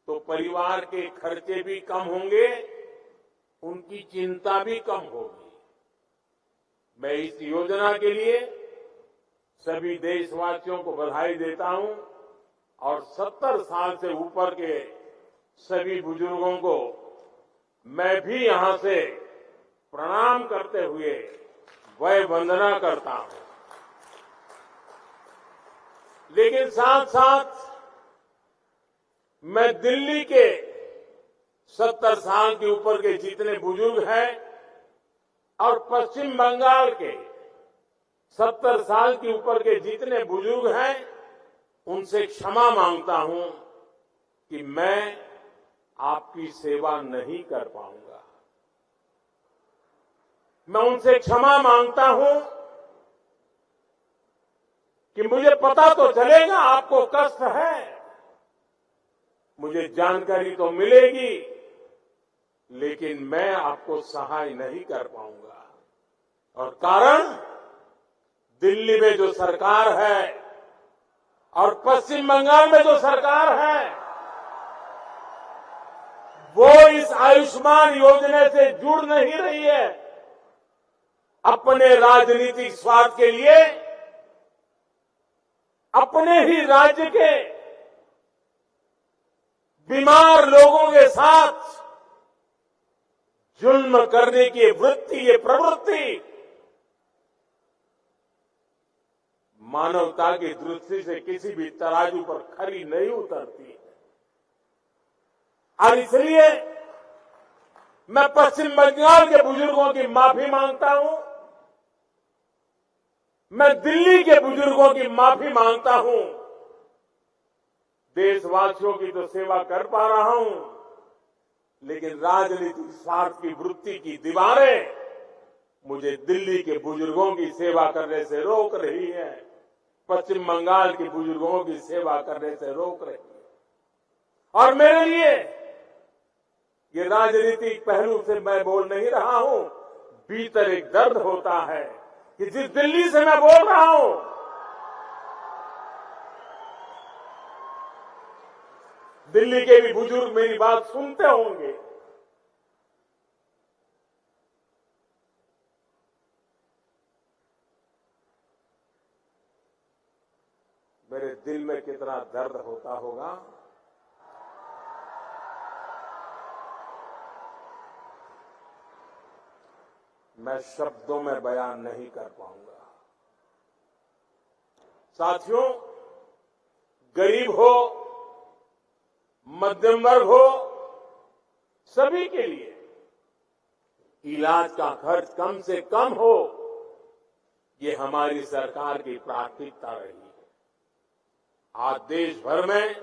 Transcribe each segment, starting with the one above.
तो परिवार के खर्चे भी कम होंगे, उनकी चिंता भी कम होगी। मैं इस योजना के लिए सभी देशवासियों को बधाई देता हूं और 70 साल से ऊपर के सभी बुजुर्गों को मैं भी यहां से प्रणाम करते हुए वय वंदना करता हूं। लेकिन साथ साथ मैं दिल्ली के 70 साल के ऊपर के जितने बुजुर्ग हैं और पश्चिम बंगाल के 70 साल के ऊपर के जितने बुजुर्ग हैं, उनसे क्षमा मांगता हूं कि मैं आपकी सेवा नहीं कर पाऊंगा। मैं उनसे क्षमा मांगता हूं कि मुझे पता तो चलेगा आपको कष्ट है, मुझे जानकारी तो मिलेगी, लेकिन मैं आपको सहाय नहीं कर पाऊंगा। और कारण, दिल्ली में जो सरकार है और पश्चिम बंगाल में जो सरकार है, वो इस आयुष्मान योजना से जुड़ नहीं रही है। अपने राजनीतिक स्वार्थ के लिए अपने ही राज्य के बीमार लोगों के साथ जुल्म करने की वृत्ति, ये प्रवृत्ति मानवता की दृष्टि से किसी भी तराजू पर खरी नहीं उतरती है। और इसलिए मैं पश्चिम बंगाल के बुजुर्गों की माफी मांगता हूं, मैं दिल्ली के बुजुर्गों की माफी मांगता हूं। देशवासियों की तो सेवा कर पा रहा हूं, लेकिन राजनीतिक स्वार्थ की वृत्ति की दीवारें मुझे दिल्ली के बुजुर्गों की सेवा करने से रोक रही है, पश्चिम बंगाल के बुजुर्गों की सेवा करने से रोक रही है। और मेरे लिए ये राजनीतिक पहलू से मैं बोल नहीं रहा हूं, भीतर एक दर्द होता है कि जिस दिल्ली से मैं बोल रहा हूं, दिल्ली के भी बुजुर्ग मेरी बात सुनते होंगे। मेरे दिल में कितना दर्द होता होगा। मैं शब्दों में बयान नहीं कर पाऊंगा। साथियों, गरीब हो, मध्यम वर्ग हो, सभी के लिए इलाज का खर्च कम से कम हो, ये हमारी सरकार की प्राथमिकता रही है। आज देश भर में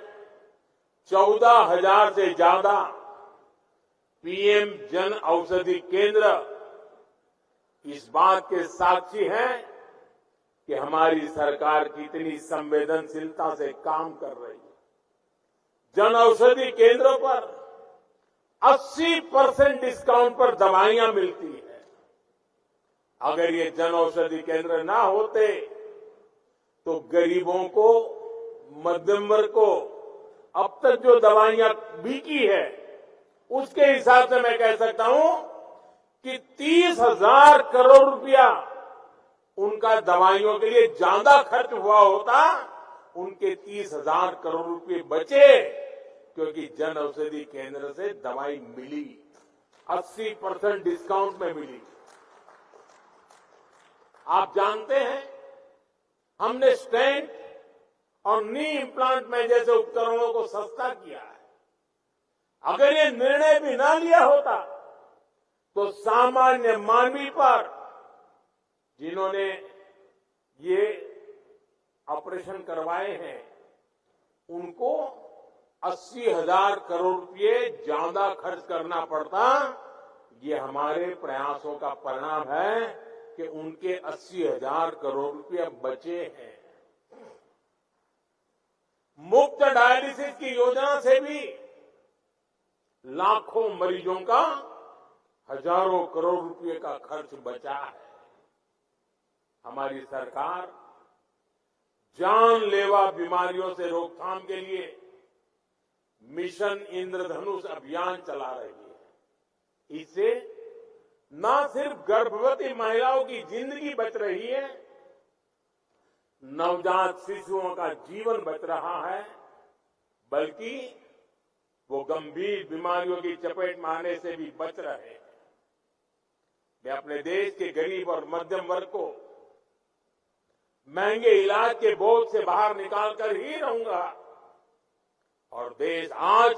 14,000 से ज्यादा पीएम जन औषधि केंद्र इस बात के साक्षी हैं कि हमारी सरकार कितनी संवेदनशीलता से काम कर रही है। जन औषधि केंद्रों पर 80% डिस्काउंट पर दवाइयां मिलती है। अगर ये जन औषधि केंद्र ना होते तो गरीबों को, मध्यम वर्ग को अब तक जो दवाइयां बिकी है, उसके हिसाब से मैं कह सकता हूं कि 30,000 करोड़ रुपया उनका दवाइयों के लिए ज्यादा खर्च हुआ होता, उनके 30,000 करोड़ रुपए बचे, क्योंकि जन औषधि केंद्र से दवाई मिली, 80% डिस्काउंट में मिली। आप जानते हैं, हमने स्टेंट और नी इम्प्लांट में जैसे उपकरणों को सस्ता किया है। अगर ये निर्णय भी ना लिया होता तो सामान्य मानवी पर, जिन्होंने ये ऑपरेशन करवाए हैं, उनको 80,000 करोड़ रुपए ज्यादा खर्च करना पड़ता। ये हमारे प्रयासों का परिणाम है कि उनके 80,000 करोड़ रुपए बचे हैं। मुफ्त डायलिसिस की योजना से भी लाखों मरीजों का हजारों करोड़ रुपए का खर्च बचा है। हमारी सरकार जानलेवा बीमारियों से रोकथाम के लिए मिशन इंद्रधनुष अभियान चला रही है। इससे न सिर्फ गर्भवती महिलाओं की जिंदगी बच रही है, नवजात शिशुओं का जीवन बच रहा है, बल्कि वो गंभीर बीमारियों की चपेट में आने से भी बच रहे हैं। मैं अपने देश के गरीब और मध्यम वर्ग को महंगे इलाज के बोझ से बाहर निकाल कर ही रहूंगा, और देश आज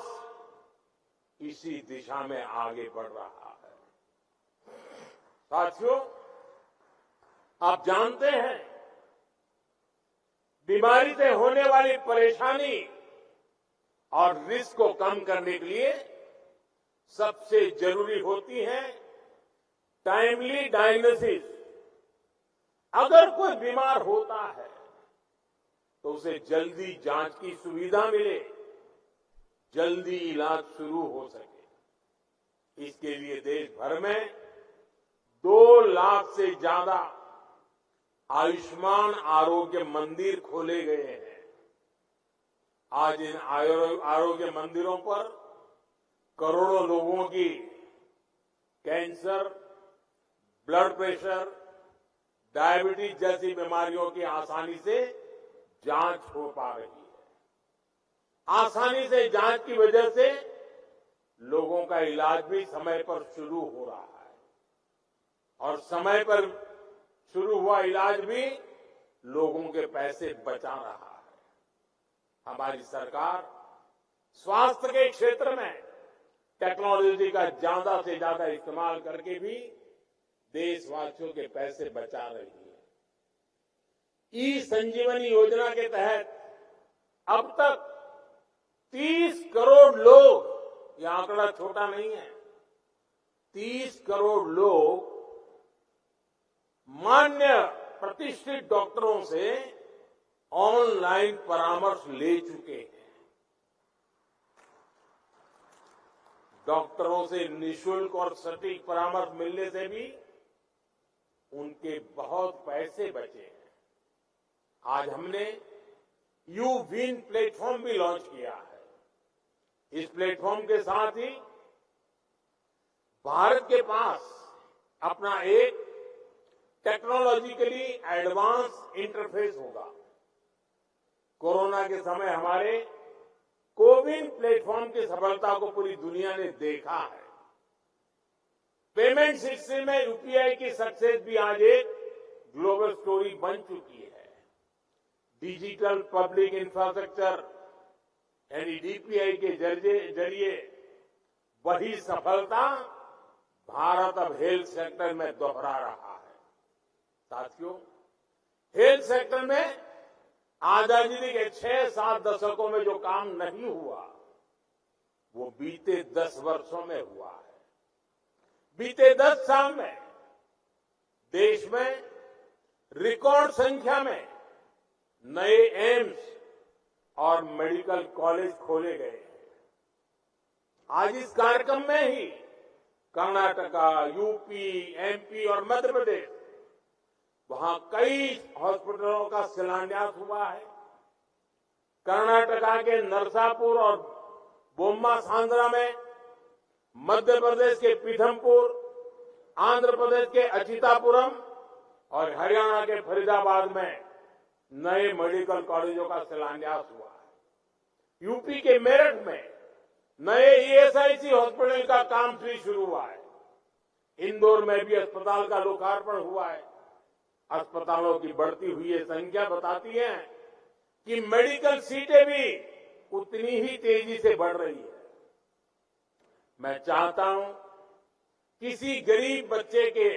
इसी दिशा में आगे बढ़ रहा है। साथियों, आप जानते हैं, बीमारी से होने वाली परेशानी और रिस्क को कम करने के लिए सबसे जरूरी होती है टाइमली डायग्नोसिस। अगर कोई बीमार होता है तो उसे जल्दी जांच की सुविधा मिले, जल्दी इलाज शुरू हो सके। इसके लिए देश भर में 2 लाख से ज्यादा आयुष्मान आरोग्य मंदिर खोले गए हैं। आज इन आरोग्य मंदिरों पर करोड़ों लोगों की कैंसर, ब्लड प्रेशर, डायबिटीज जैसी बीमारियों की आसानी से जांच हो पा रही है। आसानी से जांच की वजह से लोगों का इलाज भी समय पर शुरू हो रहा है, और समय पर शुरू हुआ इलाज भी लोगों के पैसे बचा रहा है। हमारी सरकार स्वास्थ्य के क्षेत्र में टेक्नोलॉजी का ज्यादा से ज्यादा इस्तेमाल करके भी देशवासियों के पैसे बचा रही है। ई संजीवनी योजना के तहत अब तक 30 करोड़ लोग, यह आंकड़ा छोटा नहीं है, 30 करोड़ लोग मान्य प्रतिष्ठित डॉक्टरों से ऑनलाइन परामर्श ले चुके हैं। डॉक्टरों से निःशुल्क और सटीक परामर्श मिलने से भी उनके बहुत पैसे बचे हैं। आज हमने यूविन प्लेटफॉर्म भी लॉन्च किया है। इस प्लेटफॉर्म के साथ ही भारत के पास अपना एक टेक्नोलॉजिकली एडवांस इंटरफेस होगा। कोरोना के समय हमारे कोविन प्लेटफॉर्म की सफलता को पूरी दुनिया ने देखा है। पेमेंट सिस्टम में यूपीआई की सक्सेस भी आज एक ग्लोबल स्टोरी बन चुकी है। डिजिटल पब्लिक इंफ्रास्ट्रक्चर यानी डीपीआई के जरिए वही सफलता भारत अब हेल्थ सेक्टर में दोहरा रहा है। साथियों, हेल्थ सेक्टर में आजादी के 6-7 दशकों में जो काम नहीं हुआ, वो बीते 10 वर्षों में हुआ है। बीते 10 साल में देश में रिकॉर्ड संख्या में नए एम्स और मेडिकल कॉलेज खोले गए हैं। आज इस कार्यक्रम में ही कर्नाटका, यूपी, एमपी और मध्य प्रदेश, वहां कई हॉस्पिटलों का शिलान्यास हुआ है। कर्नाटका के नरसापुर और बोम्मा सांद्रा में, मध्य प्रदेश के पीथमपुर, आंध्र प्रदेश के अचितापुरम और हरियाणा के फरीदाबाद में नए मेडिकल कॉलेजों का शिलान्यास हुआ है। यूपी के मेरठ में नए ईएसआईसी हॉस्पिटल का काम भी शुरू हुआ है। इंदौर में भी अस्पताल का लोकार्पण हुआ है। अस्पतालों की बढ़ती हुई संख्या बताती है कि मेडिकल सीटें भी उतनी ही तेजी से बढ़ रही है। मैं चाहता हूं किसी गरीब बच्चे के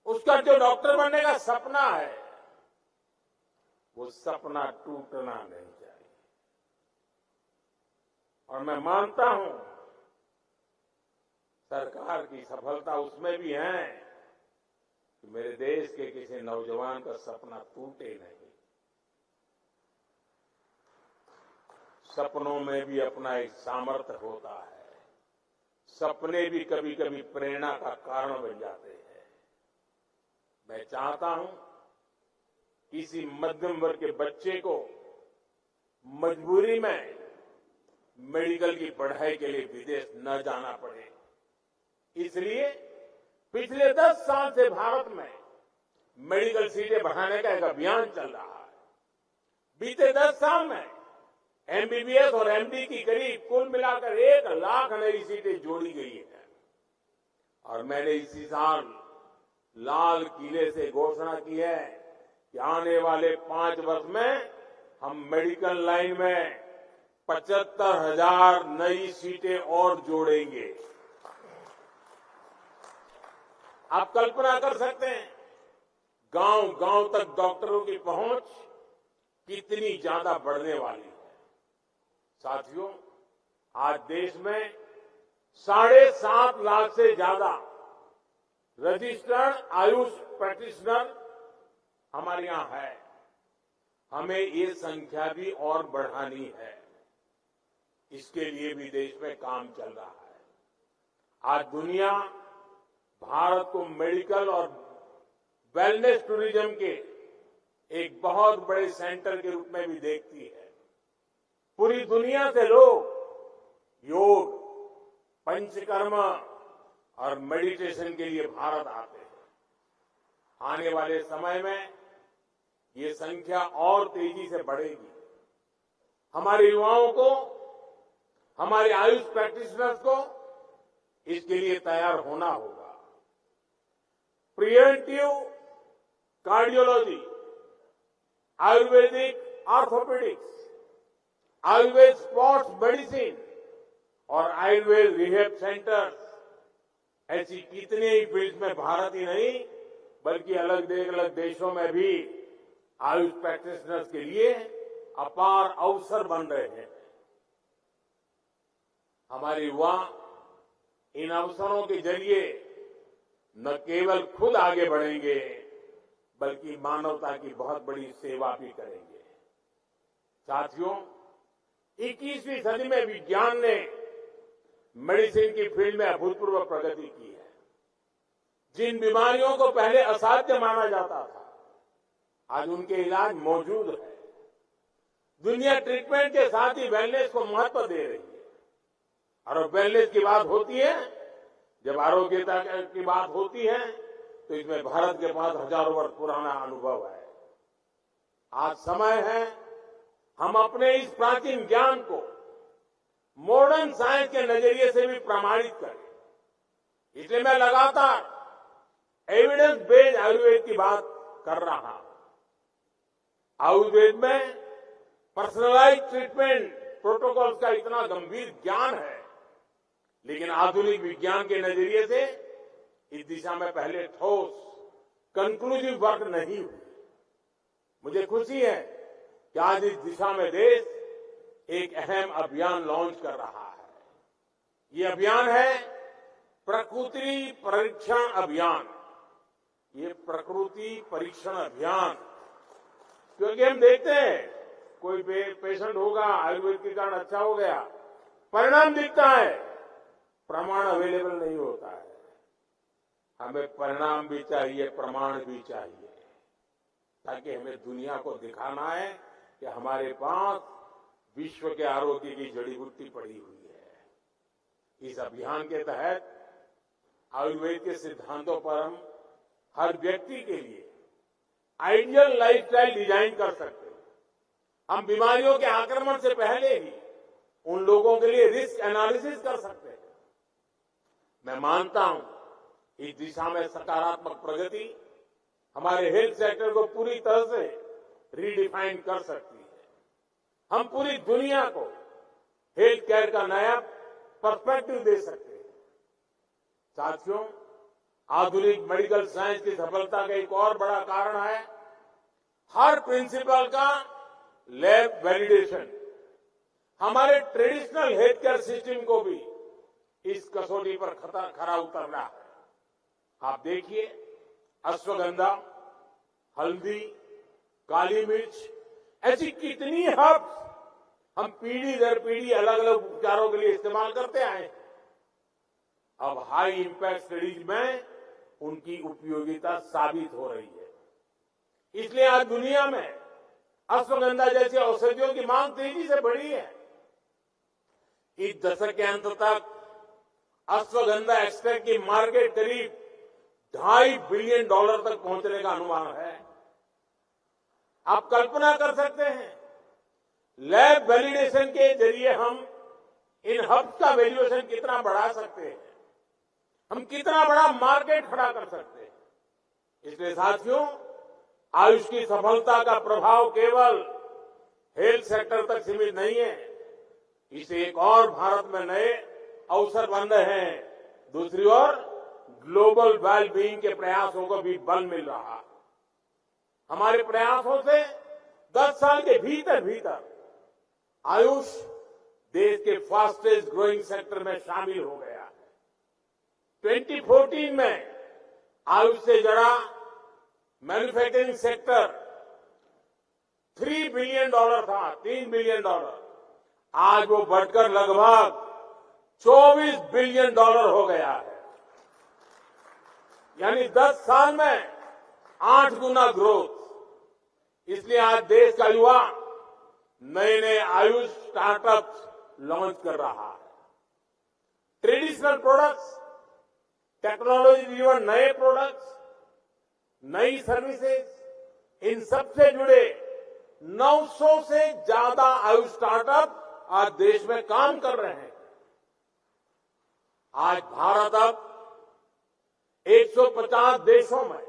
उसका जो डॉक्टर बनने का सपना है, वो सपना टूटना नहीं चाहिए। और मैं मानता हूं सरकार की सफलता उसमें भी है कि मेरे देश के किसी नौजवान का सपना टूटे नहीं। सपनों में भी अपना एक सामर्थ्य होता है। सपने भी कभी कभी प्रेरणा का कारण बन जाते हैं। मैं चाहता हूं किसी मध्यम वर्ग के बच्चे को मजबूरी में मेडिकल की पढ़ाई के लिए विदेश न जाना पड़े। इसलिए पिछले 10 साल से भारत में मेडिकल सीटें बढ़ाने का एक अभियान चल रहा है। बीते 10 साल में एमबीबीएस और एमडी की करीब कुल मिलाकर 1 लाख नई सीटें जोड़ी गई है। और मैंने इसी साल लाल किले से घोषणा की है कि आने वाले 5 वर्ष में हम मेडिकल लाइन में 75,000 नई सीटें और जोड़ेंगे। आप कल्पना कर सकते हैं गांव-गांव तक डॉक्टरों की पहुंच कितनी ज्यादा बढ़ने वाली है। साथियों, आज देश में 7.5 लाख से ज्यादा रजिस्टर्ड आयुष प्रैक्टिशनर हमारे यहां है। हमें ये संख्या भी और बढ़ानी है। इसके लिए भी देश में काम चल रहा है। आज दुनिया भारत को मेडिकल और वेलनेस टूरिज्म के एक बहुत बड़े सेंटर के रूप में भी देखती है। पूरी दुनिया से लोग योग, पंचकर्म और मेडिटेशन के लिए भारत आते हैं। आने वाले समय में ये संख्या और तेजी से बढ़ेगी। हमारे युवाओं को, हमारे आयुष प्रैक्टिशनर्स को इसके लिए तैयार होना होगा। Preventive cardiology, Ayurvedic orthopaedics, Ayurveda sports medicine और आयुर्वेद रिहैब सेंटर्स, ऐसी कितनी ही फील्ड में भारत ही नहीं बल्कि अलग अलग देशों में भी आयुष प्रैक्टिशनर्स के लिए अपार अवसर बन रहे हैं। हमारे युवा इन अवसरों के जरिए न केवल खुद आगे बढ़ेंगे बल्कि मानवता की बहुत बड़ी सेवा भी करेंगे। साथियों, 21वीं सदी में विज्ञान ने मेडिसिन की फील्ड में अभूतपूर्व प्रगति की है। जिन बीमारियों को पहले असाध्य माना जाता था, आज उनके इलाज मौजूद है। दुनिया ट्रीटमेंट के साथ ही वेलनेस को महत्व दे रही है। और वेलनेस की बात होती है, जब आरोग्यता की बात होती है, तो इसमें भारत के पास हजारों वर्ष पुराना अनुभव है। आज समय है हम अपने इस प्राचीन ज्ञान को मॉडर्न साइंस के नजरिए से भी प्रमाणित करें। इसलिए मैं लगातार एविडेंस बेस्ड आयुर्वेद की बात कर रहा हूं। आयुर्वेद में पर्सनलाइज्ड ट्रीटमेंट प्रोटोकॉल्स का इतना गंभीर ज्ञान है, लेकिन आधुनिक विज्ञान के नजरिए से इस दिशा में पहले ठोस कंक्लूसिव वर्क नहीं हुई। मुझे खुशी है कि आज इस दिशा में देश एक अहम अभियान लॉन्च कर रहा है। ये अभियान है प्रकृति परीक्षण अभियान। ये प्रकृति परीक्षण अभियान, क्योंकि हम देखते हैं कोई पेशेंट होगा, आयुर्वेद के कारण अच्छा हो गया, परिणाम दिखता है, प्रमाण अवेलेबल नहीं होता है। हमें परिणाम भी चाहिए, प्रमाण भी चाहिए, ताकि हमें दुनिया को दिखाना है कि हमारे पास विश्व के आरोग्य की जड़ी बूटी पड़ी हुई है। इस अभियान के तहत आयुर्वेद के सिद्धांतों पर हम हर व्यक्ति के लिए आइडियल लाइफस्टाइल डिजाइन कर सकते हैं। हम बीमारियों के आक्रमण से पहले ही उन लोगों के लिए रिस्क एनालिसिस कर सकते हैं। मैं मानता हूं इस दिशा में सकारात्मक प्रगति हमारे हेल्थ सेक्टर को पूरी तरह से रीडिफाइन कर सकती है। हम पूरी दुनिया को हेल्थ केयर का नया पर्सपेक्टिव दे सकते हैं। साथियों, आधुनिक मेडिकल साइंस की सफलता का एक और बड़ा कारण है हर प्रिंसिपल का लैब वैलिडेशन। हमारे ट्रेडिशनल हेल्थ केयर सिस्टम को भी इस कसौटी पर खरा उतरना है। आप देखिए, अश्वगंधा, हल्दी, काली मिर्च, ऐसी कितनी हर्ब्स हम पीढ़ी दर पीढ़ी अलग अलग उपचारों के लिए इस्तेमाल करते आए हैं। अब हाई इंपैक्ट स्टडीज में उनकी उपयोगिता साबित हो रही है। इसलिए आज दुनिया में अश्वगंधा जैसी औषधियों की मांग तेजी से बढ़ी है। इस दशक के अंत तक अश्वगंधा एक्सट्रैक्ट की मार्केट करीब $2.5 बिलियन तक पहुंचने का अनुमान है। आप कल्पना कर सकते हैं, लैब वैलिडेशन के जरिए हम इन हब्स का वैल्यूएशन कितना बढ़ा सकते हैं, हम कितना बड़ा मार्केट खड़ा कर सकते हैं। इसलिए साथियों, आयुष की सफलता का प्रभाव केवल हेल्थ सेक्टर तक सीमित नहीं है, इसे एक और भारत में नए अवसर बन रहे हैं। दूसरी ओर ग्लोबल वेलबीइंग के प्रयासों को भी बल मिल रहा है। हमारे प्रयासों से 10 साल के भीतर भीतर आयुष देश के फास्टेस्ट ग्रोइंग सेक्टर में शामिल हो गया है। 2014 में आयुष से जुड़ा मैन्युफैक्चरिंग सेक्टर $3 बिलियन था, $3 बिलियन। आज वो बढ़कर लगभग $24 बिलियन हो गया है, यानी 10 साल में 8 गुना ग्रोथ। इसलिए आज देश का युवा नए नए आयुष स्टार्टअप्स लॉन्च कर रहा है। ट्रेडिशनल प्रोडक्ट्स, टेक्नोलॉजी ड्रिवन नए प्रोडक्ट्स, नई सर्विसेज, इन सबसे जुड़े 900 से ज्यादा आयुष स्टार्टअप आज देश में काम कर रहे हैं। आज भारत अब 150 देशों में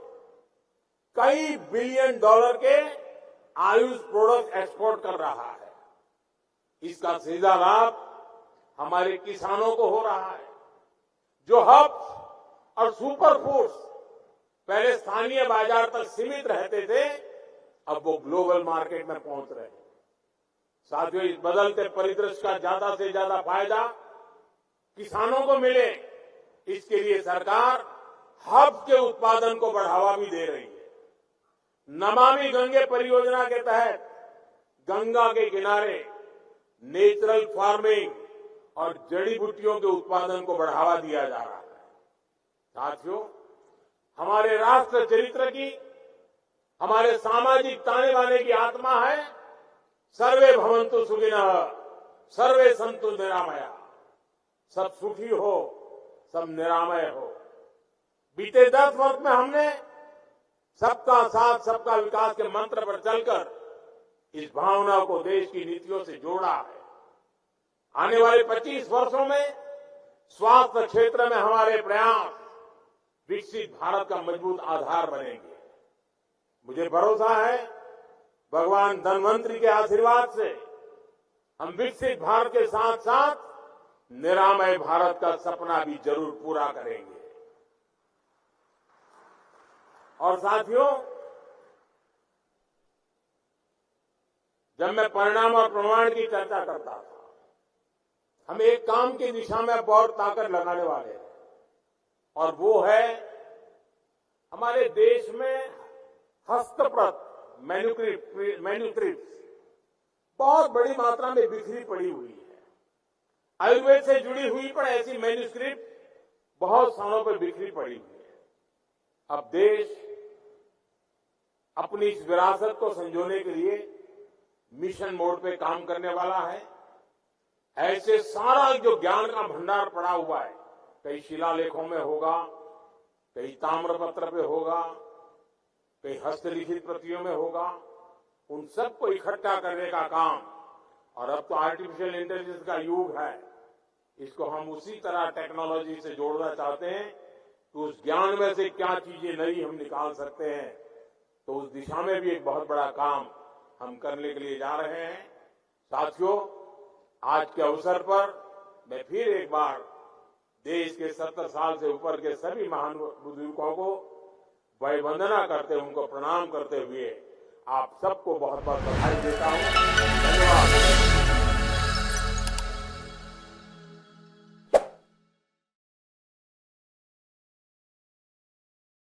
कई बिलियन डॉलर के आयुष प्रोडक्ट एक्सपोर्ट कर रहा है। इसका सीधा लाभ हमारे किसानों को हो रहा है, जो हब्स और सुपर फूड्स पहले स्थानीय बाजार तक सीमित रहते थे, अब वो ग्लोबल मार्केट में पहुंच रहे हैं। साथियों, इस बदलते परिदृश्य का ज्यादा से ज्यादा फायदा किसानों को मिले, इसके लिए सरकार हब के उत्पादन को बढ़ावा भी दे रही है। नमामि गंगे परियोजना के तहत गंगा के किनारे नेचुरल फार्मिंग और जड़ी बूटियों के उत्पादन को बढ़ावा दिया जा रहा है। साथियों, हमारे राष्ट्र चरित्र की, हमारे सामाजिक ताने बाने की आत्मा है, सर्वे भवन्तु सुखिनः, सर्वे सन्तु निरामया। सब सुखी हो, सब निरामय हो। बीते 10 वर्ष में हमने सबका साथ सबका विकास के मंत्र पर चलकर इस भावना को देश की नीतियों से जोड़ा है। आने वाले 25 वर्षों में स्वास्थ्य क्षेत्र में हमारे प्रयास विकसित भारत का मजबूत आधार बनेंगे। मुझे भरोसा है, भगवान धन्वंतरी के आशीर्वाद से हम विकसित भारत के साथ साथ निरामय भारत का सपना भी जरूर पूरा करेंगे। और साथियों, जब मैं परिणाम और प्रमाण की चर्चा करता था, हम एक काम की दिशा में बहुत ताकत लगाने वाले हैं, और वो है हमारे देश में हस्तप्रत मैन्युस्क्रिप्ट बहुत बड़ी मात्रा में बिखरी पड़ी हुई है। आयुर्वेद से जुड़ी हुई पर ऐसी मैन्युस्क्रिप्ट बहुत स्थानों पर बिखरी पड़ी हुई है। अब देश अपनी इस विरासत को संजोने के लिए मिशन मोड पे काम करने वाला है। ऐसे सारा जो ज्ञान का भंडार पड़ा हुआ है, कई शिलालेखों में होगा, कई ताम्रपत्र पे होगा, कई हस्तलिखित प्रतियों में होगा, उन सबको इकट्ठा करने का काम, और अब तो आर्टिफिशियल इंटेलिजेंस का युग है, इसको हम उसी तरह टेक्नोलॉजी से जोड़ना चाहते हैं तो उस ज्ञान में से क्या चीजें नई हम निकाल सकते हैं, तो उस दिशा में भी एक बहुत बड़ा काम हम करने के लिए जा रहे हैं। साथियों, आज के अवसर पर मैं फिर एक बार देश के 70 साल से ऊपर के सभी महान बुजुर्गों को वय वंदना करते, उनको प्रणाम करते हुए आप सबको बहुत बहुत बधाई देता हूं।